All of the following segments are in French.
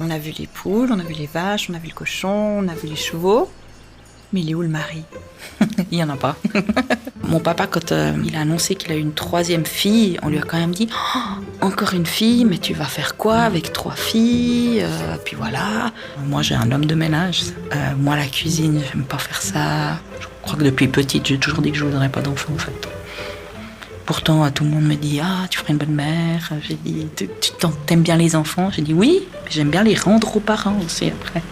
On a vu les poules, on a vu les vaches, on a vu le cochon, on a vu les chevaux. Mais il est où le mari? Il n'y en a pas. Mon papa, quand il a annoncé qu'il a eu une troisième fille, on lui a quand même dit oh, encore une fille, mais tu vas faire quoi avec 3 filles? Puis voilà. Moi, j'ai un homme de ménage. Moi, la cuisine, j'aime pas faire ça. Je crois que depuis petite, j'ai toujours dit que je voudrais pas d'enfant, en fait. Pourtant, tout le monde me dit « Ah, tu ferais une bonne mère ». J'ai dit « T'aimes bien les enfants ?» J'ai dit « Oui, mais j'aime bien les rendre aux parents aussi après. »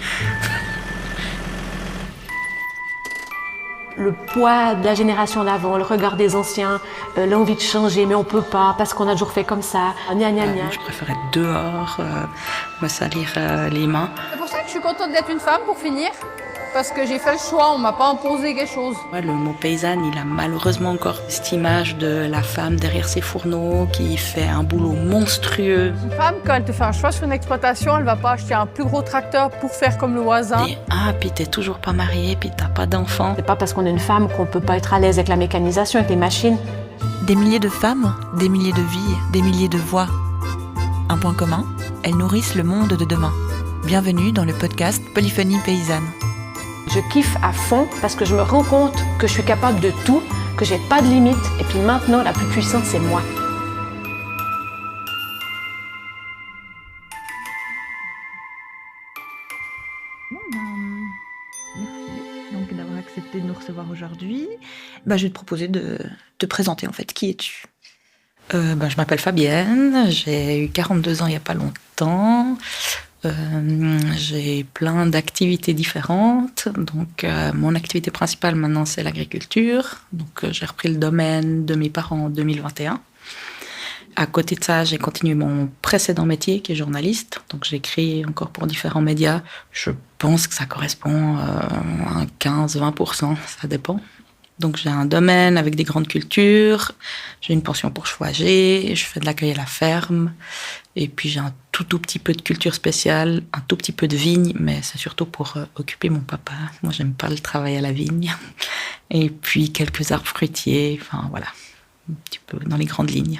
Le poids de la génération d'avant, le regard des anciens, l'envie de changer, mais on peut pas parce qu'on a toujours fait comme ça. Gna, gna, gna. Je préfère être dehors, me salir les mains. C'est pour ça que je suis contente d'être une femme pour finir. Parce que j'ai fait le choix, on m'a pas imposé quelque chose. Ouais, le mot paysanne, il a malheureusement encore cette image de la femme derrière ses fourneaux qui fait un boulot monstrueux. Une femme, quand elle te fait un choix sur une exploitation, elle va pas acheter un plus gros tracteur pour faire comme le voisin. Et puis t'es toujours pas mariée, puis t'as pas d'enfant. C'est pas parce qu'on est une femme qu'on peut pas être à l'aise avec la mécanisation, avec les machines. Des milliers de femmes, des milliers de vies, des milliers de voix. Un point commun, elles nourrissent le monde de demain. Bienvenue dans le podcast Polyphonie paysanne. Je kiffe à fond parce que je me rends compte que je suis capable de tout, que j'ai pas de limite, et puis maintenant la plus puissante c'est moi. Merci donc d'avoir accepté de nous recevoir aujourd'hui. Je vais te proposer de te présenter en fait. Qui es-tu? Je m'appelle Fabienne, j'ai eu 42 ans il n'y a pas longtemps. J'ai plein d'activités différentes. Donc, mon activité principale maintenant, c'est l'agriculture. Donc, j'ai repris le domaine de mes parents en 2021. À côté de ça, j'ai continué mon précédent métier, qui est journaliste. Donc, j'écris encore pour différents médias. Je pense que ça correspond à 15-20%, ça dépend. Donc, j'ai un domaine avec des grandes cultures. J'ai une pension pour fourrager. Je fais de l'accueil à la ferme. Et puis, j'ai un tout petit peu de culture spéciale, un tout petit peu de vigne, mais c'est surtout pour occuper mon papa. Moi, j'aime pas le travail à la vigne. Et puis, quelques arbres fruitiers. Enfin, voilà. Un petit peu dans les grandes lignes.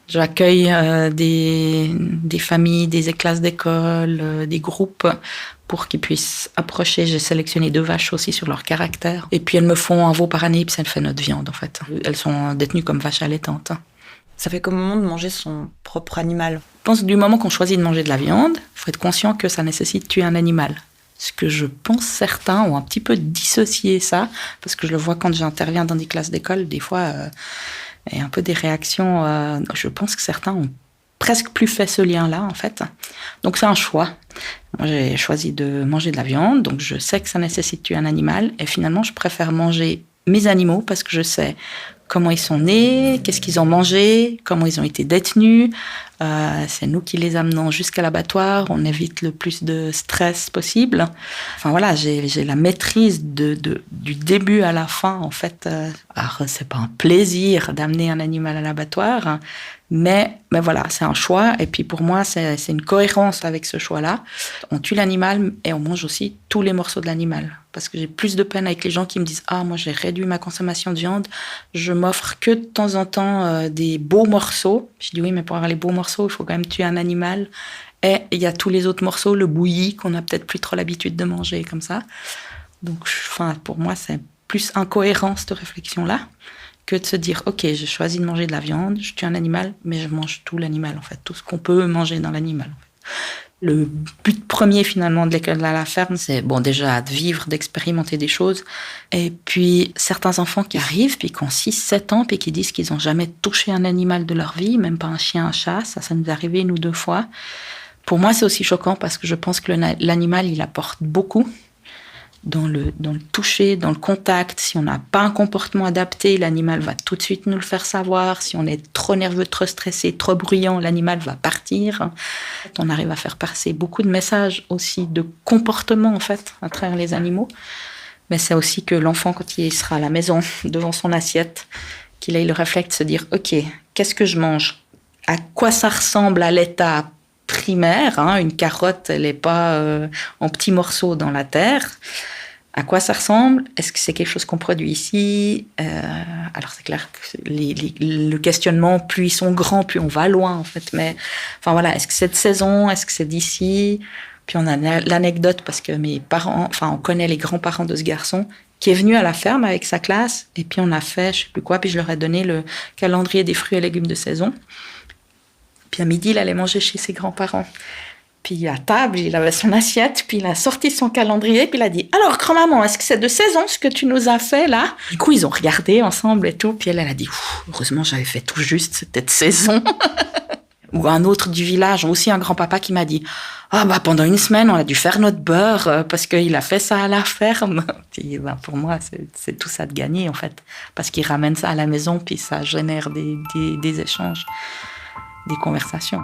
J'accueille des familles, des classes d'école, des groupes pour qu'ils puissent approcher. J'ai sélectionné 2 vaches aussi sur leur caractère. Et puis elles me font un veau par année, puis ça fait notre viande en fait. Elles sont détenues comme vaches allaitantes. Ça fait comment de manger son propre animal? Je pense que du moment qu'on choisit de manger de la viande, il faut être conscient que ça nécessite de tuer un animal. Ce que je pense certains ont un petit peu dissocié ça, parce que je le vois quand j'interviens dans des classes d'école, des fois... et un peu des réactions. Je pense que certains ont presque plus fait ce lien-là, en fait. Donc, c'est un choix. Moi, j'ai choisi de manger de la viande, donc je sais que ça nécessite de tuer un animal. Et finalement, je préfère manger mes animaux parce que je sais comment ils sont nés, qu'est-ce qu'ils ont mangé, comment ils ont été détenus. C'est nous qui les amenons jusqu'à l'abattoir. On évite le plus de stress possible. Enfin voilà, j'ai la maîtrise du début à la fin en fait. Alors c'est pas un plaisir d'amener un animal à l'abattoir, mais voilà, c'est un choix. Et puis pour moi, c'est une cohérence avec ce choix-là. On tue l'animal et on mange aussi tous les morceaux de l'animal. Parce que j'ai plus de peine avec les gens qui me disent « Ah, moi j'ai réduit ma consommation de viande, je m'offre que de temps en temps des beaux morceaux. » Je dis « Oui, mais pour avoir les beaux morceaux, il faut quand même tuer un animal. » Et il y a tous les autres morceaux, le bouilli, qu'on n'a peut-être plus trop l'habitude de manger comme ça. Donc, pour moi, c'est plus incohérent cette réflexion-là que de se dire « Ok, j'ai choisi de manger de la viande, je tue un animal, mais je mange tout l'animal, en fait, tout ce qu'on peut manger dans l'animal. » en fait. Le but premier, finalement, de l'école à la ferme, c'est, déjà, de vivre, d'expérimenter des choses. Et puis, certains enfants qui arrivent, puis qui ont 6-7 ans, puis qui disent qu'ils n'ont jamais touché un animal de leur vie, même pas un chien, un chat. Ça nous est arrivé 1 ou 2 fois. Pour moi, c'est aussi choquant parce que je pense que l'animal, il apporte beaucoup dans le toucher, dans le contact. Si on n'a pas un comportement adapté, l'animal va tout de suite nous le faire savoir. Si on est trop nerveux, trop stressé, trop bruyant, l'animal va partir. On arrive à faire passer beaucoup de messages aussi de comportement, en fait, à travers les animaux. Mais c'est aussi que l'enfant, quand il sera à la maison, devant son assiette, qu'il ait le réflexe de se dire « Ok, qu'est-ce que je mange? À quoi ça ressemble à l'état primaire, une carotte, elle n'est pas en petits morceaux dans la terre. À quoi ça ressemble? Est-ce que c'est quelque chose qu'on produit ici? Alors c'est clair que le questionnement, plus ils sont grands, plus on va loin en fait. Mais enfin voilà, est-ce que c'est de saison? Est-ce que c'est d'ici? Puis on a l'anecdote parce que mes parents, on connaît les grands-parents de ce garçon qui est venu à la ferme avec sa classe. Et puis on a fait, je sais plus quoi, puis je leur ai donné le calendrier des fruits et légumes de saison. Puis à midi, il allait manger chez ses grands-parents. Puis à table, il avait son assiette, puis il a sorti son calendrier, puis il a dit « Alors, grand-maman, est-ce que c'est de saison ce que tu nous as fait là ?» Du coup, ils ont regardé ensemble et tout, puis elle a dit « Heureusement, j'avais fait tout juste, c'était de saison. » Ou un autre du village, aussi un grand-papa qui m'a dit « Ah pendant une semaine, on a dû faire notre beurre parce qu'il a fait ça à la ferme. » Puis pour moi, c'est tout ça de gagner en fait, parce qu'il ramène ça à la maison, puis ça génère des échanges, des conversations.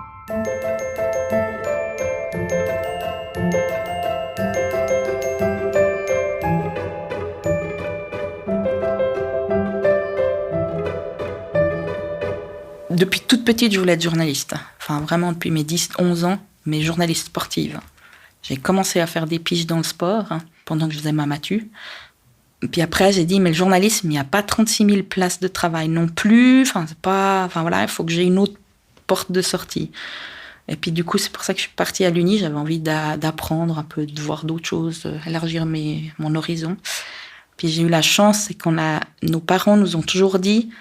Depuis toute petite, je voulais être journaliste. Enfin, vraiment, depuis mes 10-11 ans, mais journaliste sportive. J'ai commencé à faire des piges dans le sport pendant que je faisais ma matu. Puis après, j'ai dit, mais le journalisme, il n'y a pas 36 000 places de travail non plus. Il faut que j'ai une autre porte de sortie. Et puis du coup, c'est pour ça que je suis partie à l'Uni. J'avais envie d'apprendre un peu, de voir d'autres choses, élargir mon horizon. Puis j'ai eu la chance, c'est nos parents nous ont toujours dit,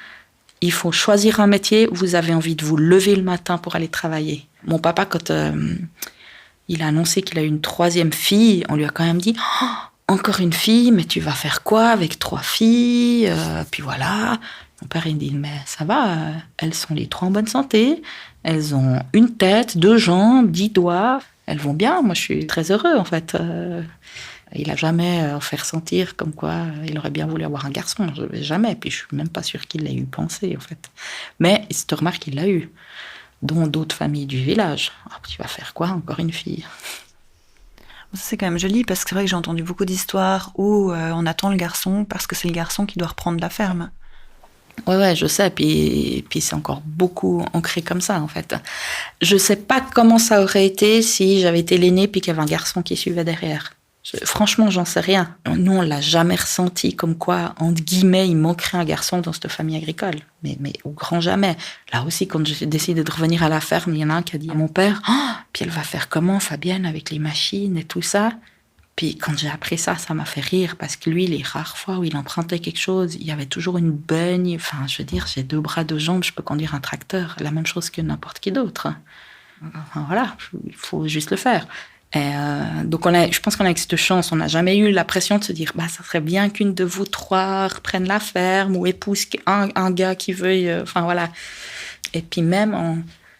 il faut choisir un métier où vous avez envie de vous lever le matin pour aller travailler. Mon papa, quand il a annoncé qu'il a eu une 3e fille, on lui a quand même dit « Encore une fille, mais tu vas faire quoi avec 3 filles ?» Puis voilà. Mon père, il dit « Mais ça va, elles sont les 3 en bonne santé. Elles ont une tête, 2 jambes, 10 doigts. Elles vont bien. Moi, je suis très heureux, en fait. » Il n'a jamais fait ressentir comme quoi il aurait bien voulu avoir un garçon. Jamais. Puis je suis même pas sûre qu'il l'ait eu pensé, en fait. Mais il se remarque qu'il l'a eu. Dont d'autres familles du village. Tu vas faire quoi, encore une fille ? C'est quand même joli parce que c'est vrai que j'ai entendu beaucoup d'histoires où on attend le garçon parce que c'est le garçon qui doit reprendre la ferme. Ouais, je sais. Puis c'est encore beaucoup ancré comme ça, en fait. Je sais pas comment ça aurait été si j'avais été l'aînée puis qu'il y avait un garçon qui suivait derrière. Franchement, j'en sais rien. Nous, on l'a jamais ressenti comme quoi, entre guillemets, il manquerait un garçon dans cette famille agricole. Mais au grand jamais. Là aussi, quand j'ai décidé de revenir à la ferme, il y en a un qui a dit à mon père « Puis elle va faire comment, Fabienne, avec les machines et tout ça ?» Puis quand j'ai appris ça, ça m'a fait rire parce que lui, les rares fois où il empruntait quelque chose, il y avait toujours une beigne. Enfin, je veux dire, j'ai 2 bras, 2 jambes, je peux conduire un tracteur. La même chose que n'importe qui d'autre. Enfin, voilà, il faut juste le faire. Et donc je pense qu'on a eu cette chance, on n'a jamais eu la pression de se dire ça serait bien qu'une de vous 3 reprenne la ferme ou épouse un gars qui veuille, voilà. Et puis même en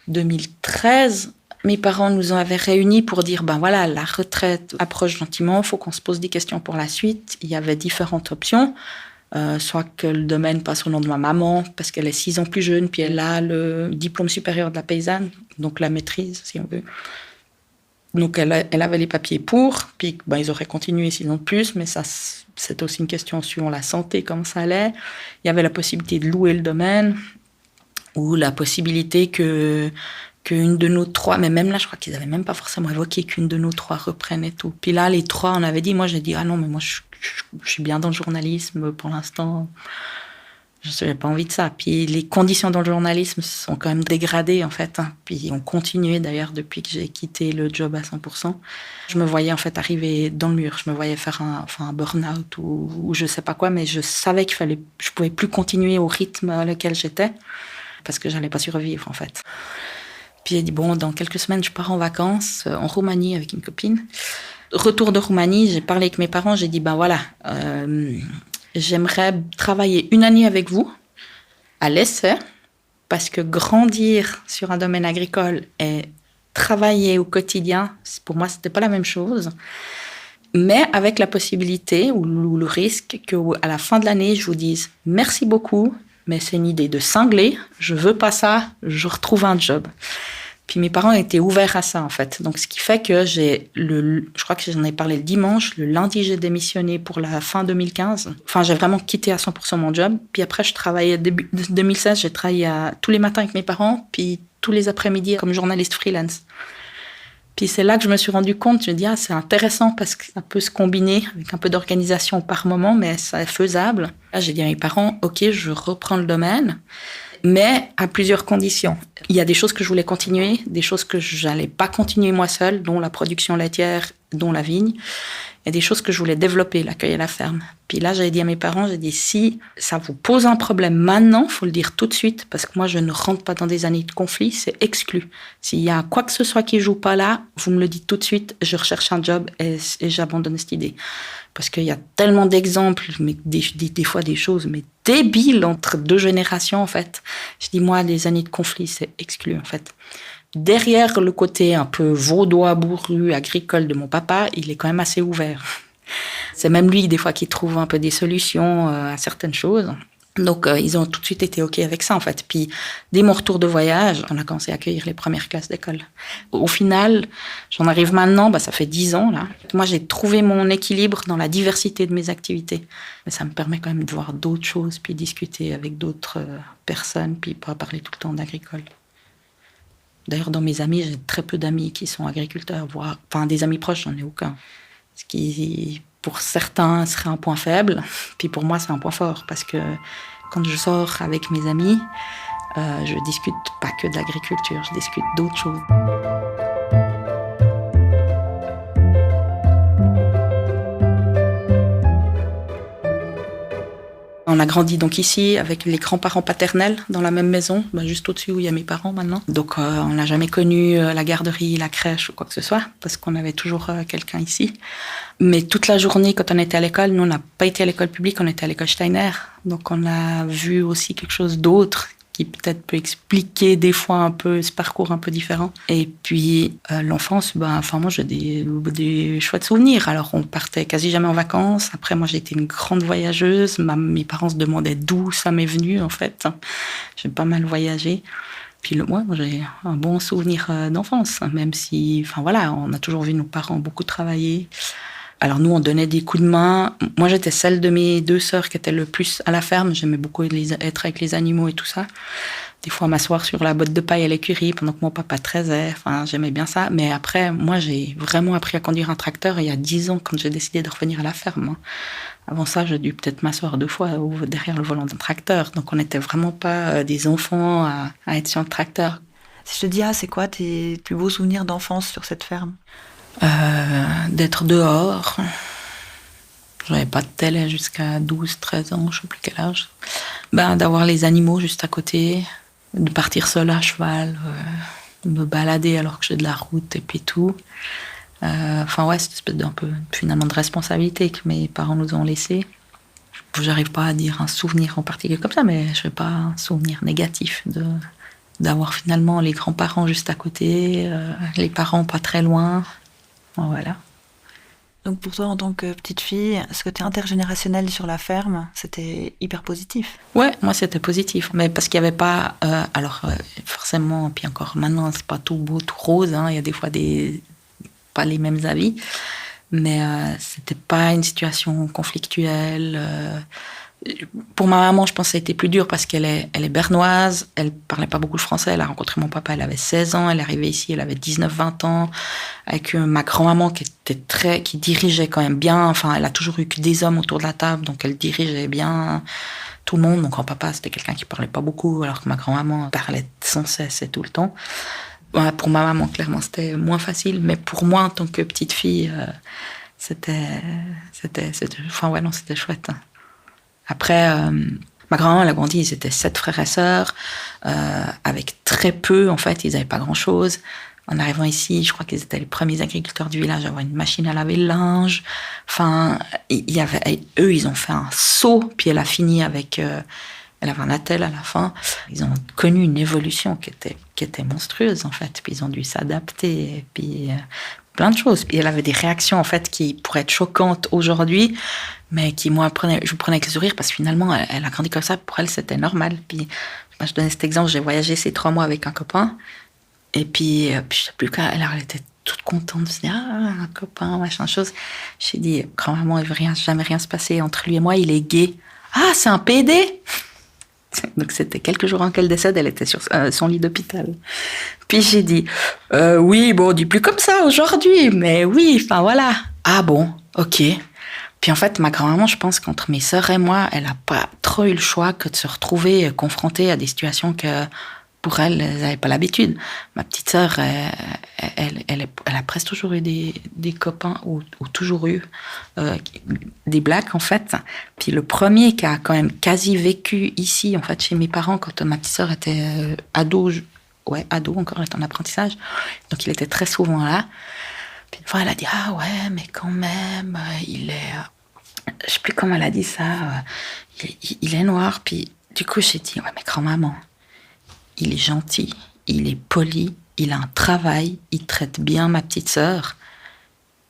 2013, mes parents nous avaient réunis pour dire la retraite approche gentiment, il faut qu'on se pose des questions pour la suite. Il y avait différentes options, soit que le domaine passe au nom de ma maman parce qu'elle est 6 ans plus jeune, puis elle a le diplôme supérieur de la paysanne, donc la maîtrise si on veut. Donc, elle avait les papiers pour, puis ils auraient continué 6 ans de plus, mais ça, c'est aussi une question suivant la santé, comme ça allait. Il y avait la possibilité de louer le domaine, ou la possibilité qu'une de nos 3, mais même là, je crois qu'ils n'avaient même pas forcément évoqué qu'une de nos 3 reprenne et tout. Puis là, les 3, on avait dit, moi j'ai dit, non, mais moi je suis bien dans le journalisme pour l'instant. Je n'avais pas envie de ça. Puis les conditions dans le journalisme sont quand même dégradées, en fait. Puis ont continué, d'ailleurs, depuis que j'ai quitté le job à 100%. Je me voyais, en fait, arriver dans le mur. Je me voyais faire un burn-out ou je ne sais pas quoi, mais je savais je ne pouvais plus continuer au rythme à lequel j'étais parce que je n'allais pas survivre, en fait. Puis j'ai dit, dans quelques semaines, je pars en vacances en Roumanie avec une copine. Retour de Roumanie, j'ai parlé avec mes parents, j'ai dit, j'aimerais travailler 1 année avec vous, à l'essai, parce que grandir sur un domaine agricole et travailler au quotidien, pour moi, c'était pas la même chose. Mais avec la possibilité ou le risque qu'à la fin de l'année, je vous dise « Merci beaucoup, mais c'est une idée de cinglé, je veux pas ça, je retrouve un job ». Puis mes parents étaient ouverts à ça, en fait. Donc, ce qui fait que je crois que j'en ai parlé le dimanche. Le lundi, j'ai démissionné pour la fin 2015. Enfin, j'ai vraiment quitté à 100% mon job. Puis après, je travaillais, début 2016, j'ai travaillé tous les matins avec mes parents, puis tous les après-midi comme journaliste freelance. Puis c'est là que je me suis rendu compte, je me dis, c'est intéressant parce que ça peut se combiner avec un peu d'organisation par moment, mais c'est faisable. Là, j'ai dit à mes parents, OK, je reprends le domaine. Mais à plusieurs conditions. Il y a des choses que je voulais continuer, des choses que j'allais pas continuer moi seule, dont la production laitière, dont la vigne. Il y a des choses que je voulais développer, l'accueil à la ferme. Puis là, j'avais dit à mes parents, j'ai dit, si ça vous pose un problème maintenant, faut le dire tout de suite, parce que moi, je ne rentre pas dans des années de conflit, c'est exclu. S'il y a quoi que ce soit qui joue pas là, vous me le dites tout de suite, je recherche un job et j'abandonne cette idée. Parce qu'il y a tellement d'exemples, mais des fois des choses mais débiles entre deux générations, en fait. Je dis, moi, les années de conflit, c'est exclu, en fait. Derrière le côté un peu vaudois, bourru, agricole de mon papa, il est quand même assez ouvert. C'est même lui, des fois, qui trouve un peu des solutions à certaines choses. Donc, ils ont tout de suite été OK avec ça, en fait. Puis, dès mon retour de voyage, on a commencé à accueillir les premières classes d'école. Au final, j'en arrive maintenant, ça fait 10 ans, là. Moi, j'ai trouvé mon équilibre dans la diversité de mes activités. Mais ça me permet quand même de voir d'autres choses, puis discuter avec d'autres personnes, puis pas parler tout le temps d'agricole. D'ailleurs, dans mes amis, j'ai très peu d'amis qui sont agriculteurs, voire... Enfin, des amis proches, j'en ai aucun. Ce qui, pour certains, serait un point faible. Puis pour moi, c'est un point fort. Parce que quand je sors avec mes amis, je discute pas que de l'agriculture, je discute d'autres choses. On a grandi donc ici avec les grands-parents paternels dans la même maison, juste au-dessus où il y a mes parents maintenant. Donc on n'a jamais connu la garderie, la crèche ou quoi que ce soit, parce qu'on avait toujours quelqu'un ici. Mais toute la journée, quand on était à l'école, nous on n'a pas été à l'école publique, on était à l'école Steiner. Donc on a vu aussi quelque chose d'autre qui peut-être peut expliquer des fois un peu ce parcours un peu différent. Et puis l'enfance, moi j'ai des chouettes souvenirs. Alors on partait quasi jamais en vacances. Après moi j'ai été une grande voyageuse. Mes parents se demandaient d'où ça m'est venu en fait. J'ai pas mal voyagé. Puis moi j'ai un bon souvenir d'enfance, même si, on a toujours vu nos parents beaucoup travailler. Alors nous, on donnait des coups de main. Moi, j'étais celle de mes 2 sœurs qui était le plus à la ferme. J'aimais beaucoup être avec les animaux et tout ça. Des fois, m'asseoir sur la botte de paille à l'écurie pendant que mon papa traisait. J'aimais bien ça. Mais après, moi, j'ai vraiment appris à conduire un tracteur il y a 10 ans quand j'ai décidé de revenir à la ferme. Avant ça, j'ai dû peut-être m'asseoir 2 fois derrière le volant d'un tracteur. Donc, on n'était vraiment pas des enfants à être sur le tracteur. Si je te dis, c'est quoi tes plus beaux souvenirs d'enfance sur cette ferme ? D'être dehors. J'avais pas de télé jusqu'à 12, 13 ans, je sais plus quel âge. D'avoir les animaux juste à côté, de partir seule à cheval, de me balader alors que j'ai de la route et puis tout. Cette espèce d'un peu finalement de responsabilité que mes parents nous ont laissée. J'arrive pas à dire un souvenir en particulier comme ça, mais je sais pas, un souvenir négatif d'avoir finalement les grands-parents juste à côté, les parents pas très loin. Voilà. Donc pour toi, en tant que petite fille, ce côté intergénérationnel sur la ferme, c'était hyper positif. Ouais, moi c'était positif, mais parce qu'il n'y avait pas... forcément, puis encore maintenant, c'est pas tout beau, tout rose, il y a des fois pas les mêmes avis, mais c'était pas une situation conflictuelle. Pour ma maman, je pense que ça a été plus dur parce qu'elle est bernoise, elle parlait pas beaucoup le français, elle a rencontré mon papa, elle avait 16 ans, elle est arrivée ici, elle avait 19-20 ans, avec ma grand-maman qui dirigeait quand même bien, elle a toujours eu que des hommes autour de la table, donc elle dirigeait bien tout le monde. Mon grand-papa, c'était quelqu'un qui parlait pas beaucoup, alors que ma grand-maman parlait sans cesse et tout le temps. Pour ma maman, clairement, c'était moins facile, mais pour moi, en tant que petite fille, c'était chouette. Après, ma grand-maman, elle a grandi, ils étaient 7 frères et sœurs, avec très peu, en fait, ils n'avaient pas grand-chose. En arrivant ici, je crois qu'ils étaient les premiers agriculteurs du village à avoir une machine à laver le linge. Eux, ils ont fait un saut, puis elle a fini avec... elle avait un attel à la fin. Ils ont connu une évolution qui était monstrueuse, en fait. Puis ils ont dû s'adapter, et puis... plein de choses. Puis elle avait des réactions, en fait, qui pourraient être choquantes aujourd'hui, mais qui, moi, je vous prenais avec le sourire, parce que finalement, elle a grandi comme ça. Pour elle, c'était normal. Puis, je donnais cet exemple, j'ai voyagé ces 3 mois avec un copain, et puis je sais plus quoi, elle était toute contente, de se dire, un copain, machin chose. J'ai dit, grand-maman, il ne veut jamais rien se passer entre lui et moi, il est gay. Ah, c'est un PD! Donc c'était quelques jours avant qu'elle décède, elle était sur son lit d'hôpital. Puis j'ai dit, oui, bon, on dit plus comme ça aujourd'hui, mais oui, voilà. Ah bon, ok. Puis en fait, ma grand-maman, je pense qu'entre mes sœurs et moi, elle n'a pas trop eu le choix que de se retrouver confrontée à des situations que pour elle n'avaient pas l'habitude. Ma petite sœur, elle a presque toujours eu des copains, ou toujours eu des blacks en fait. Puis le premier qui a quand même quasi vécu ici, en fait, chez mes parents, quand ma petite sœur était ado encore, elle était en apprentissage. Donc il était très souvent là. Puis une fois, elle a dit « Ah ouais, mais quand même, il est... » Je sais plus comment elle a dit ça. Il est noir. Puis du coup, j'ai dit « Ouais, mais grand-maman, il est gentil, il est poli, il a un travail, il traite bien ma petite sœur.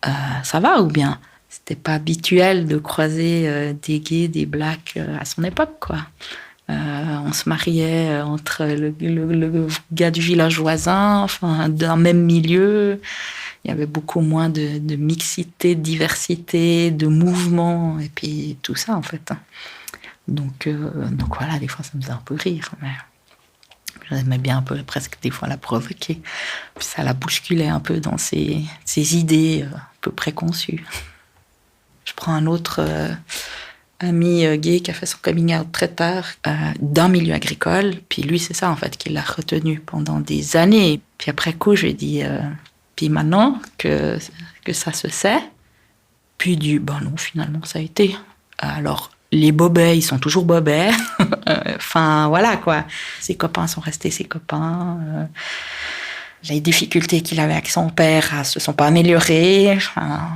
Ça va ou bien ?» C'était pas habituel de croiser des gays, des blacks à son époque, quoi. On se mariait entre le gars du village voisin, enfin, d'un même milieu. Il y avait beaucoup moins de mixité, de diversité, de mouvement, et puis tout ça, en fait. Donc voilà, des fois, ça me faisait un peu rire. Mais j'aimais bien un peu, presque des fois, la provoquer. Puis ça la bousculait un peu dans ses idées un peu préconçues. Je prends un autre ami gay qui a fait son coming out très tard, d'un milieu agricole. Puis lui, c'est ça, en fait, qui l'a retenu pendant des années. Puis après coup, je lui ai dit... Puis maintenant que ça se sait, puis il dit, non, finalement, ça a été. Alors, les bobets, ils sont toujours bobets. Enfin, voilà, quoi. Ses copains sont restés ses copains. Les difficultés qu'il avait avec son père se sont pas améliorées. Enfin,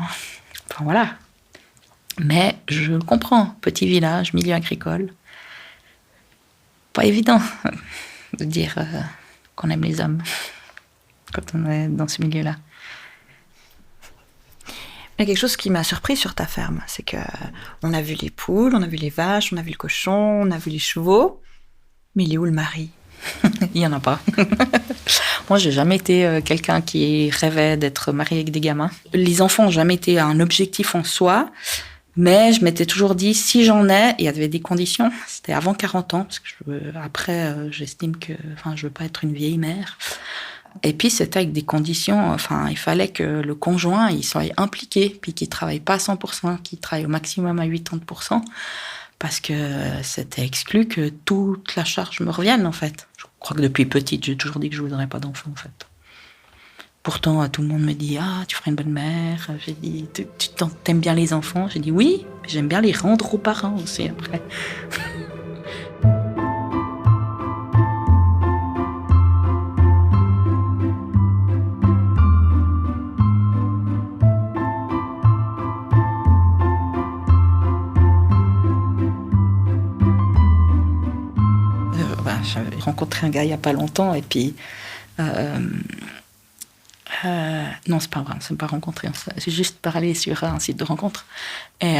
voilà. Mais je le comprends. Petit village, milieu agricole. Pas évident de dire qu'on aime les hommes quand on est dans ce milieu-là. Il y a quelque chose qui m'a surpris sur ta ferme, c'est que on a vu les poules, on a vu les vaches, on a vu le cochon, on a vu les chevaux, mais il est où le mari? Il y en a pas. Moi, j'ai jamais été quelqu'un qui rêvait d'être marié avec des gamins. Les enfants n'ont jamais été un objectif en soi, mais je m'étais toujours dit, si j'en ai, il y avait des conditions. C'était avant 40 ans, parce que après, j'estime que, je veux pas être une vieille mère. Et puis, c'était avec des conditions, il fallait que le conjoint, il soit impliqué, puis qu'il travaille pas à 100%, qu'il travaille au maximum à 80%, parce que c'était exclu que toute la charge me revienne, en fait. Je crois que depuis petite, j'ai toujours dit que je voudrais pas d'enfant, en fait. Pourtant, tout le monde me dit « Ah, tu ferais une bonne mère ». J'ai dit « T'aimes bien les enfants ?» J'ai dit « Oui, mais j'aime bien les rendre aux parents aussi, après. » J'avais rencontré un gars il n'y a pas longtemps, et puis... non, c'est pas vrai, on s'est pas rencontré. J'ai juste parlé sur un site de rencontre. Et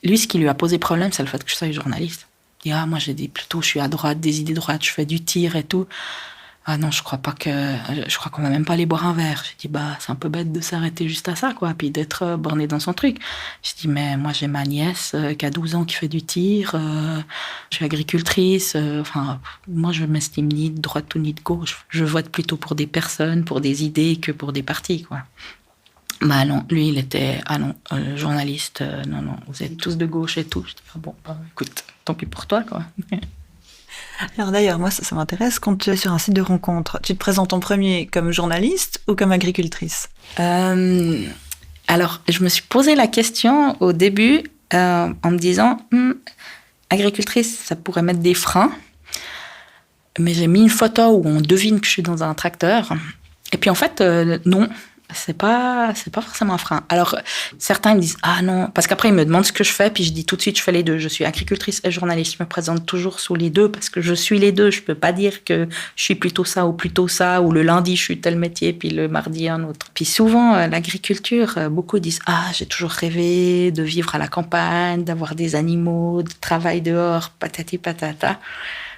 lui, ce qui lui a posé problème, c'est le fait que je sois journaliste. Il dit, moi, j'ai dit plutôt, je suis à droite, des idées droites, je fais du tir et tout. Ah non, je crois qu'on va même pas aller boire un verre. J'ai dit, c'est un peu bête de s'arrêter juste à ça, quoi, puis d'être borné dans son truc. J'ai dit, mais moi, j'ai ma nièce qui a 12 ans qui fait du tir, je suis agricultrice, moi, je m'estime ni de droite ou ni de gauche. Je vote plutôt pour des personnes, pour des idées que pour des partis, quoi. Non, lui, il était, journaliste, non, vous êtes tous de gauche et tout. Je dis, écoute, tant pis pour toi, quoi. Alors d'ailleurs, moi, ça m'intéresse, quand tu es sur un site de rencontre, tu te présentes en premier comme journaliste ou comme agricultrice? Alors, je me suis posé la question au début en me disant, agricultrice, ça pourrait mettre des freins. Mais j'ai mis une photo où on devine que je suis dans un tracteur. Et puis en fait, non. C'est pas forcément un frein. Alors, certains ils me disent, non, parce qu'après, ils me demandent ce que je fais, puis je dis tout de suite, je fais les deux. Je suis agricultrice et journaliste. Je me présente toujours sous les deux, parce que je suis les deux. Je peux pas dire que je suis plutôt ça, ou le lundi, je suis tel métier, puis le mardi, un autre. Puis souvent, l'agriculture, beaucoup disent, j'ai toujours rêvé de vivre à la campagne, d'avoir des animaux, de travailler dehors, patati patata.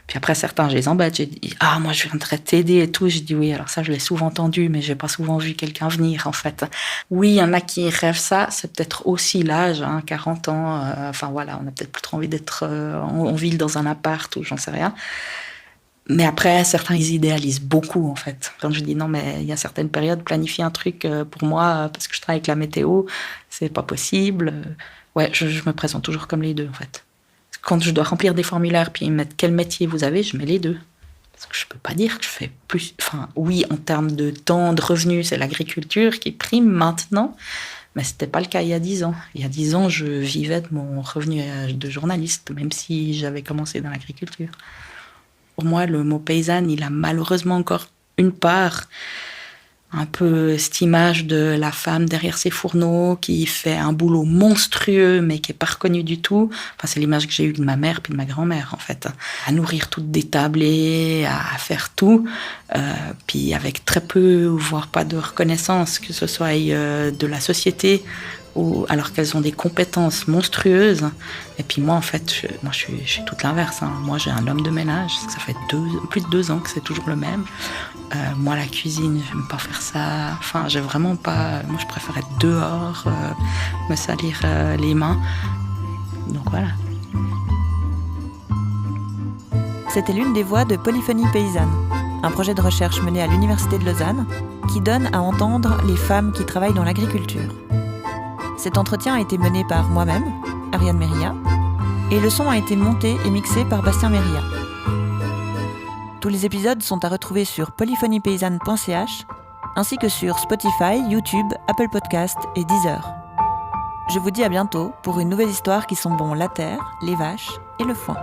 Puis après, certains, je les embête. J'ai dit, moi, je viendrais t'aider et tout. J'ai dit, oui, alors ça, je l'ai souvent entendu, mais j'ai pas souvent vu quelqu'un venir, en fait. Oui, il y en a qui rêvent ça. C'est peut-être aussi l'âge, 40 ans. On a peut-être plus trop envie d'être en ville dans un appart ou j'en sais rien. Mais après, certains, ils idéalisent beaucoup, en fait. Quand je dis, non, mais il y a certaines périodes, planifier un truc pour moi, parce que je travaille avec la météo, c'est pas possible. Ouais, je me présente toujours comme les deux, en fait. Quand je dois remplir des formulaires puis mettre quel métier vous avez, je mets les deux. Parce que je peux pas dire que je fais plus... Enfin, oui, en termes de temps, de revenus, c'est l'agriculture qui prime maintenant, mais c'était pas le cas il y a 10 ans. Il y a 10 ans, je vivais de mon revenu de journaliste, même si j'avais commencé dans l'agriculture. Pour moi, le mot paysanne, il a malheureusement encore une part... Un peu cette image de la femme derrière ses fourneaux qui fait un boulot monstrueux mais qui n'est pas reconnue du tout. Enfin, c'est l'image que j'ai eue de ma mère puis de ma grand-mère, en fait. À nourrir toutes des tablées, à faire tout, puis avec très peu, voire pas de reconnaissance, que ce soit de la société, ou alors qu'elles ont des compétences monstrueuses. Et puis moi, en fait, je suis toute l'inverse. Hein. Moi, j'ai un homme de ménage, ça fait plus de 2 ans que c'est toujours le même. Moi, la cuisine, j'aime pas faire ça. Enfin, j'ai vraiment pas... Moi, je préfère être dehors, me salir les mains. Donc voilà. C'était l'une des voix de Polyphonie paysanne, un projet de recherche mené à l'Université de Lausanne qui donne à entendre les femmes qui travaillent dans l'agriculture. Cet entretien a été mené par moi-même, Ariane Méria, et le son a été monté et mixé par Bastien Méria. Tous les épisodes sont à retrouver sur polyphoniepaysanne.ch ainsi que sur Spotify, YouTube, Apple Podcasts et Deezer. Je vous dis à bientôt pour une nouvelle histoire qui sent bon la terre, les vaches et le foin.